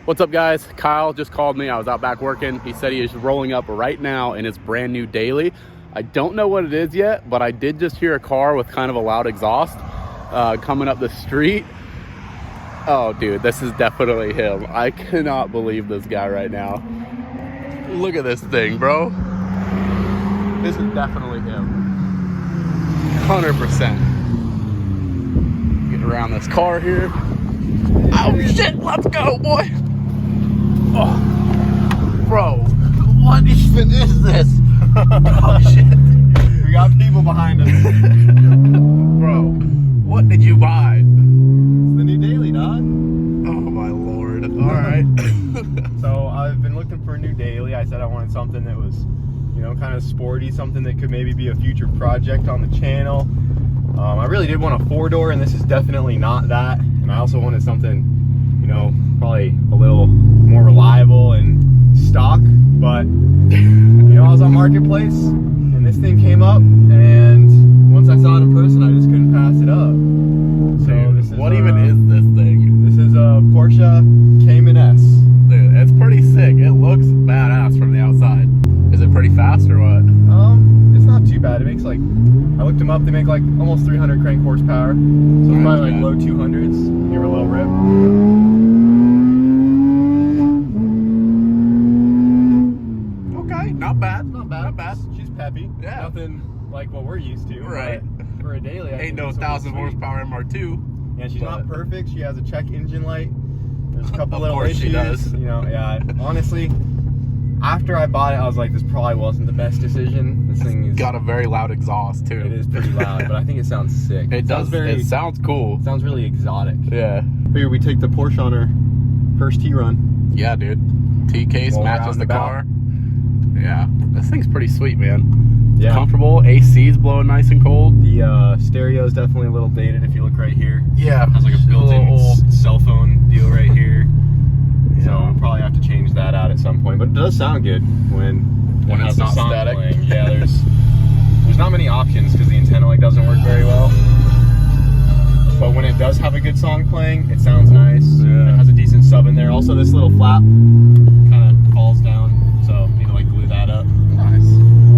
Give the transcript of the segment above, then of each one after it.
What's up, guys? Kyle just called me. I was out back working. He said he is rolling up right now in his brand new daily. I don't know what it is yet, but I did just hear a car with kind of a loud exhaust coming up the street. Oh, dude, this is definitely him. I cannot believe this guy right now. Look at this thing, bro. This is definitely him. 100%. Get around this car here. Oh, shit. Let's go, boy. Oh, bro, what even is this? Oh shit, we got people behind us. Bro, what did you buy? It's the new daily, dog. Oh my lord. All right. So I've been looking for a new daily. I said I wanted something that was, you know, kind of sporty, something that could maybe be a future project on the channel. I really did want a 4-door, and this is definitely not that. And I also wanted something, you know, probably a little more reliable and stock, but you know, I was on Marketplace and this thing came up, and once I saw it in person, I just couldn't pass it up. So this is what even is this thing? This is a Porsche Cayman S. Dude, it's pretty sick. It looks badass from the outside. Is it pretty fast or what? It's not too bad. It makes like, I looked them up, they make like almost 300 crank horsepower, so it's probably like low 200s, give her a little rip. Not bad, not bad, not bad. She's peppy. Yeah. Nothing like what we're used to. Right. For a daily, I ain't no 1,000 horsepower MR2. Yeah, she's not perfect. She has a check engine light. There's a couple Of little course issues. she does. You know, yeah. Honestly, after I bought it, I was like, this probably wasn't the best decision. This thing is got a very loud exhaust too. It is pretty loud, but I think it sounds sick. It does. It sounds cool. It sounds really exotic. Yeah. Figure we take the Porsche on our first T run. Yeah, dude. T case While we're out matches and the about. car. Yeah, this thing's pretty sweet, man. Yeah. Comfortable. AC's blowing nice and cold. The stereo is definitely a little dated if you look right here. Yeah, It has like a built-in cell phone deal right here. Yeah. So I'll probably have to change that out at some point. But it does sound good when When it it's has the not song static. playing. Yeah, there's not many options because the antenna like doesn't work very well. But when it does have a good song playing, it sounds nice. Yeah. It has a decent sub in there. Also, this little flap kind of falls down, so you need to like glue that up. Nice.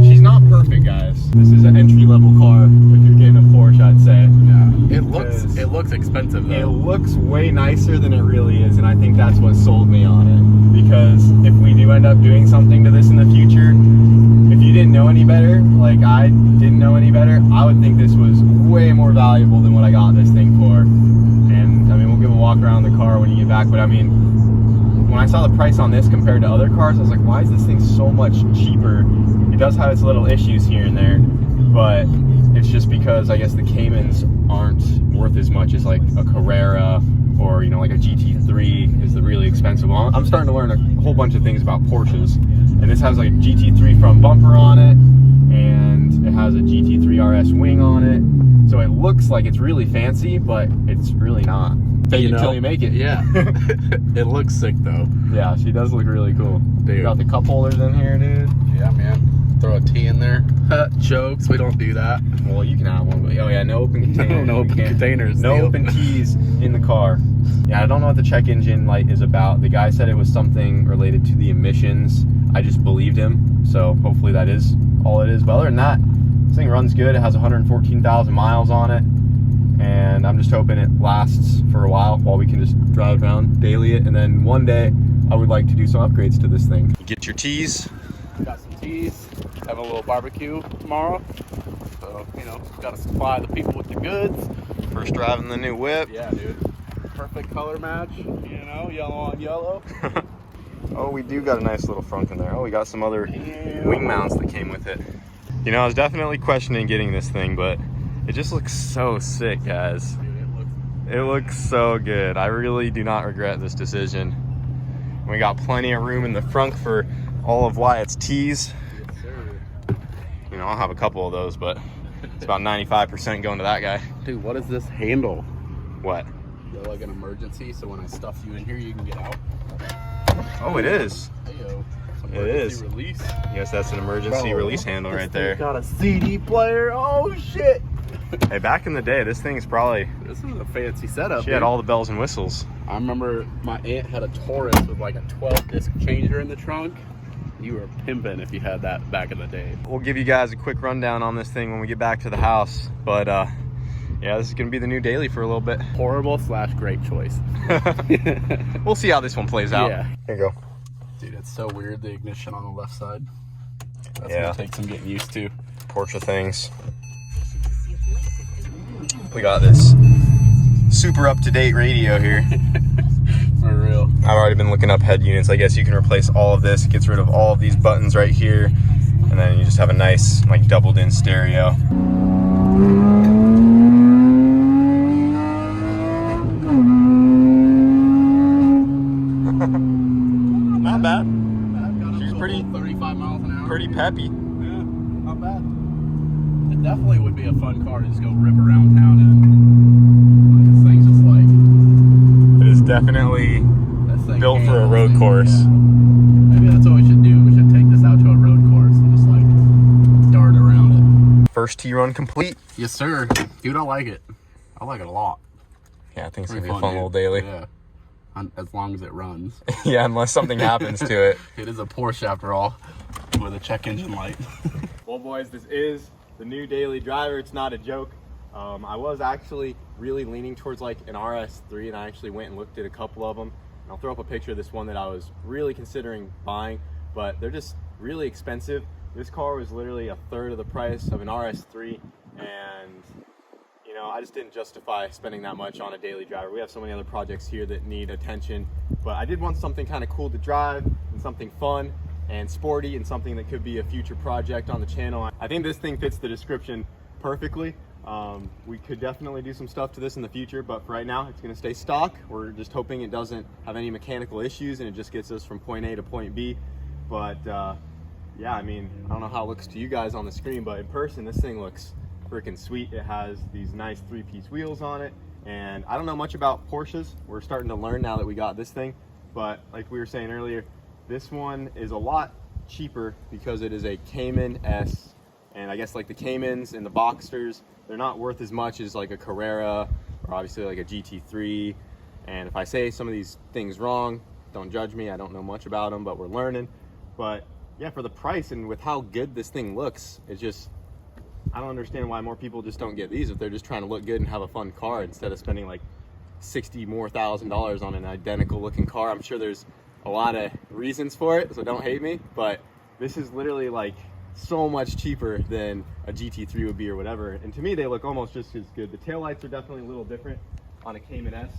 She's not perfect, guys. This is an entry-level car. If you're getting a Porsche, I'd say. Yeah. It looks expensive though. It looks way nicer than it really is, and I think that's what sold me on it. Because if we do end up doing something to this in the future, if you didn't know any better, like I didn't know any better, I would think this was way more valuable than what I got this thing for. And I mean, we'll give a walk around the car when you get back, but I mean, when I saw the price on this compared to other cars, I was like, why is this thing so much cheaper? It does have its little issues here and there, but it's just because I guess the Caymans aren't worth as much as like a Carrera or, you know, like a GT3 is the really expensive one. I'm starting to learn a whole bunch of things about Porsches, and this has like a GT3 front bumper on it, and it has a GT3 RS wing on it, so it looks like it's really fancy, but it's really not. Take it till you make it. Yeah. It looks sick though. Yeah, she does look really cool. Dude. Got the cup holders in here, dude. Yeah, man. Throw a T in there. Jokes. We don't do that. Well, you can have one, but oh yeah, no open containers. No open containers. No Deal. open keys in the car. Yeah, I don't know what the check engine light is about. The guy said it was something related to the emissions. I just believed him, so hopefully that is all it is. But other than that, this thing runs good. It has 114,000 miles on it, and I'm just hoping it lasts for a while we can just drive around, daily it, and then one day I would like to do some upgrades to this thing. Get your T's. Got some teas. Have a little barbecue tomorrow. So, you know, got to supply the people with the goods. First driving the new whip. Yeah, dude. Perfect color match. You know, yellow on yellow. Oh, we do got a nice little frunk in there. Oh, we got some other wing mounts that came with it. You know, I was definitely questioning getting this thing, but it just looks so sick, guys. Dude, It looks so good. I really do not regret this decision. We got plenty of room in the frunk for all of Wyatt's T's. yes, sir. You know, I'll have a couple of those, but it's about 95% going to that guy. Dude, what is this handle? What? Is that like an emergency, so when I stuff you in here, you can get out? Oh, it is. Heyo. It is. Release. Yes, that's an emergency release handle right there. Got a CD player. Oh, shit. Hey, back in the day, this thing's probably... This is a fancy setup. She had all the bells and whistles. I remember my aunt had a Taurus with like a 12-disc changer in the trunk. You were pimping if you had that back in the day. We'll give you guys a quick rundown on this thing when we get back to the house. But yeah, this is gonna be the new daily for a little bit. Horrible/great choice. We'll see how this one plays out. Yeah. Here you go. Dude, it's so weird, the ignition on the left side. That's Yeah. gonna take some getting used to. Porsche things. We got this super up-to-date radio here. For real. I've already been looking up head units. I guess you can replace all of this. It gets rid of all of these buttons right here. And then you just have a nice, like, doubled-in stereo. Not bad. She's pretty 35 miles an hour. Pretty peppy. Yeah, not bad. It definitely would be a fun car to just go rip around town in. This thing's just like... It is definitely This thing built for a handles road it. course. Yeah. Maybe that's what we should do. We should take this out to a road course and just like dart around it. First T-run complete. Yes, sir. Dude, I like it. I like it a lot. Yeah, I think it's Pretty gonna be a fun dude. little daily. Yeah. As long as it runs. Yeah, unless something happens to it. It is a Porsche after all, with a check engine light. Well, boys, this is the new daily driver. It's not a joke. I was actually really leaning towards like an RS3, and I actually went and looked at a couple of them. And I'll throw up a picture of this one that I was really considering buying, but they're just really expensive. This car was literally a third of the price of an RS3, and you know, I just didn't justify spending that much on a daily driver. We have so many other projects here that need attention, but I did want something kind of cool to drive and something fun and sporty and something that could be a future project on the channel. I think this thing fits the description perfectly. We could definitely do some stuff to this in the future, but for right now, it's gonna stay stock. We're just hoping it doesn't have any mechanical issues and it just gets us from point A to point B. But yeah, I mean, I don't know how it looks to you guys on the screen, but in person, this thing looks freaking sweet. It has these nice 3-piece wheels on it, and I don't know much about Porsches. We're starting to learn now that we got this thing, but like we were saying earlier, this one is a lot cheaper because it is a Cayman S, and I guess like the Caymans and the Boxsters, they're not worth as much as like a Carrera or obviously like a GT3. And if I say some of these things wrong, don't judge me. I don't know much about them, but we're learning. But yeah, for the price and with how good this thing looks, it's just, I don't understand why more people just don't get these if they're just trying to look good and have a fun car instead of spending like $60,000 more on an identical looking car. I'm sure there's a lot of reasons for it, so don't hate me, but this is literally like so much cheaper than a GT3 would be or whatever. And to me, they look almost just as good. The taillights are definitely a little different on a Cayman S,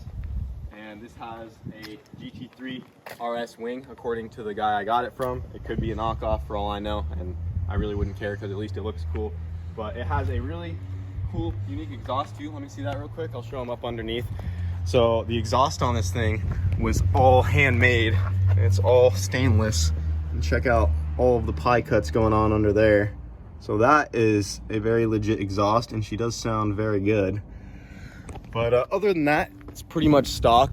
and this has a GT3 RS wing according to the guy I got it from. It could be a knockoff for all I know, and I really wouldn't care because at least it looks cool. But it has a really cool, unique exhaust too. Let me see that real quick. I'll show them up underneath. So the exhaust on this thing was all handmade, and it's all stainless. And check out all of the pie cuts going on under there. So that is a very legit exhaust, and she does sound very good. But other than that, it's pretty much stock.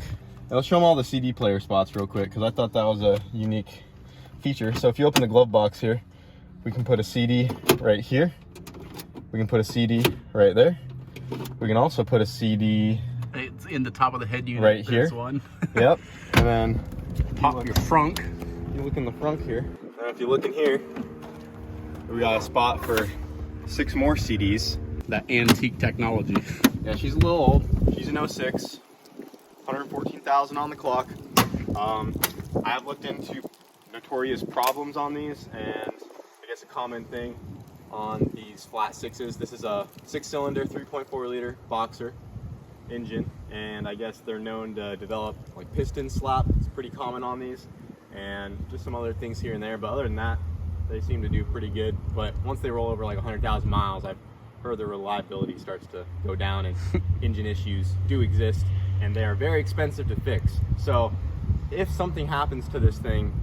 And I'll show them all the CD player spots real quick because I thought that was a unique feature. So if you open the glove box here, we can put a CD right here. We can put a CD right there. We can also put a CD It's in the top of the head unit. Right here. This one. Yep. And then Pop your frunk. you look in the front here. Now if you look in here, we got a spot for 6 more CDs. That antique technology. Yeah, she's a little old. She's an 06. 114,000 on the clock. I have looked into notorious problems on these, and I guess a common thing on these flat 6s. This is a 6-cylinder, 3.4 liter boxer engine, and I guess they're known to develop like piston slap. It's pretty common on these, and just some other things here and there. But other than that, they seem to do pretty good. But once they roll over like 100,000 miles, I've heard the reliability starts to go down, and engine issues do exist, and they are very expensive to fix. So if something happens to this thing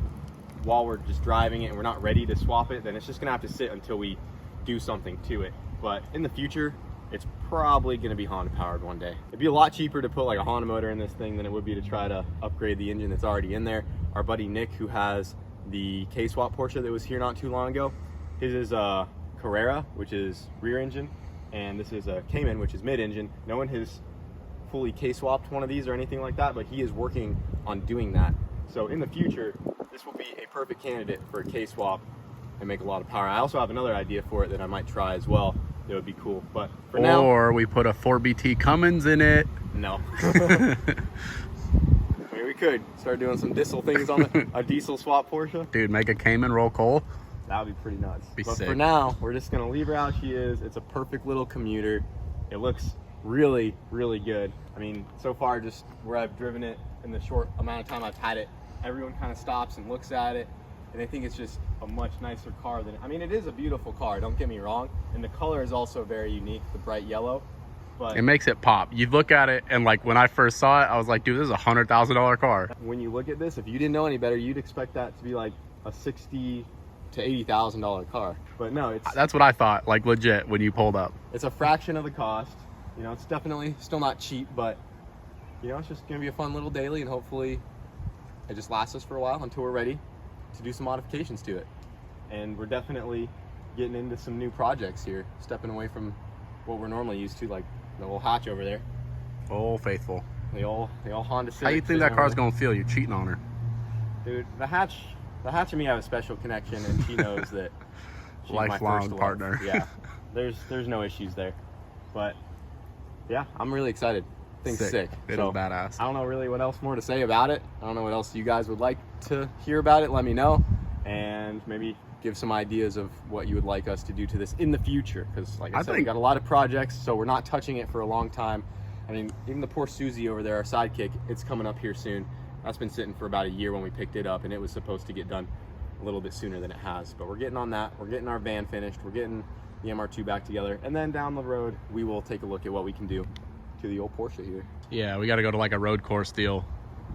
while we're just driving it and we're not ready to swap it, then it's just gonna have to sit until we do something to it. But in the future, it's probably gonna be Honda powered one day. It'd be a lot cheaper to put like a Honda motor in this thing than it would be to try to upgrade the engine that's already in there. Our buddy Nick, who has the K-Swap Porsche that was here not too long ago, his is a Carrera, which is rear engine, and this is a Cayman, which is mid engine. Knowing his fully K-swapped one of these or anything like that, but he is working on doing that. So in the future, this will be a perfect candidate for a K-swap and make a lot of power. I also have another idea for it that I might try as well. That would be cool. But for now, or we put a 4BT Cummins in it. No. Maybe we could start doing some diesel things on a diesel swap Porsche. Dude, make a Cayman roll coal. That would be pretty nuts. Be but sick. For now, we're just gonna leave her out. She is. It's a perfect little commuter. It looks really, really good. I mean, so far, just where I've driven it in the short amount of time I've had it, everyone kind of stops and looks at it, and they think it's just a much nicer car than. I mean, it is a beautiful car. Don't get me wrong, and the color is also very unique, the bright yellow. But it makes it pop. You look at it, and like when I first saw it, I was like, dude, this is a $100,000 car. When you look at this, if you didn't know any better, you'd expect that to be like a $60,000 to $80,000 car. But no, That's what I thought, like legit, when you pulled up. it's a fraction of the cost. You know, it's definitely still not cheap, but you know, it's just gonna be a fun little daily, and hopefully it just lasts us for a while until we're ready to do some modifications to it. And we're definitely getting into some new projects here, stepping away from what we're normally used to, like the little hatch over there. Oh, faithful. The old Honda Civic. How you think that car's gonna feel? You're cheating on her. Dude, the hatch and me have a special connection, and she knows that she's my Lifelong first love. partner. Yeah, there's no issues there. But yeah, I'm really excited. Thing's sick. It is badass. I don't know really what else more to say about it. I don't know what else you guys would like to hear about it. Let me know, and maybe give some ideas of what you would like us to do to this in the future. Because like I said, we got a lot of projects, so we're not touching it for a long time. I mean, even the poor Susie over there, our sidekick, it's coming up here soon. That's been sitting for about a year when we picked it up, and it was supposed to get done a little bit sooner than it has. But we're getting on that. We're getting our van finished. We're getting the MR2 back together. And then down the road, we will take a look at what we can do to the old Porsche here. Yeah, we got to go to like a road course deal.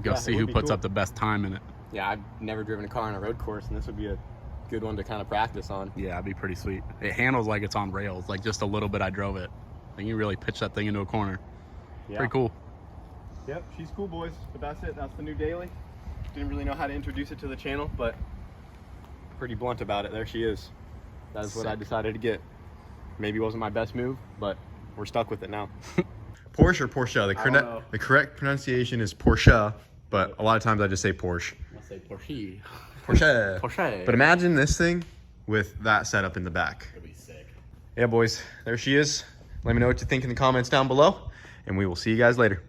Go see who puts up the best time in it. Yeah, I've never driven a car on a road course, and this would be a good one to kind of practice on. Yeah, it'd be pretty sweet. It handles like it's on rails. Like just a little bit I drove it. Like you really pitch that thing into a corner. Yeah. Pretty cool. Yep, she's cool, boys. But that's it. That's the new daily. Didn't really know how to introduce it to the channel, but pretty blunt about it. There she is. That is what I decided to get. Maybe wasn't my best move, but we're stuck with it now. Porsche or Porsche? The correct pronunciation is Porsche, but a lot of times I just say Porsche. I'll say Porsche. Porsche. Porsche. But imagine this thing with that setup in the back. It'd be sick. Yeah, boys. There she is. Let me know what you think in the comments down below, and we will see you guys later.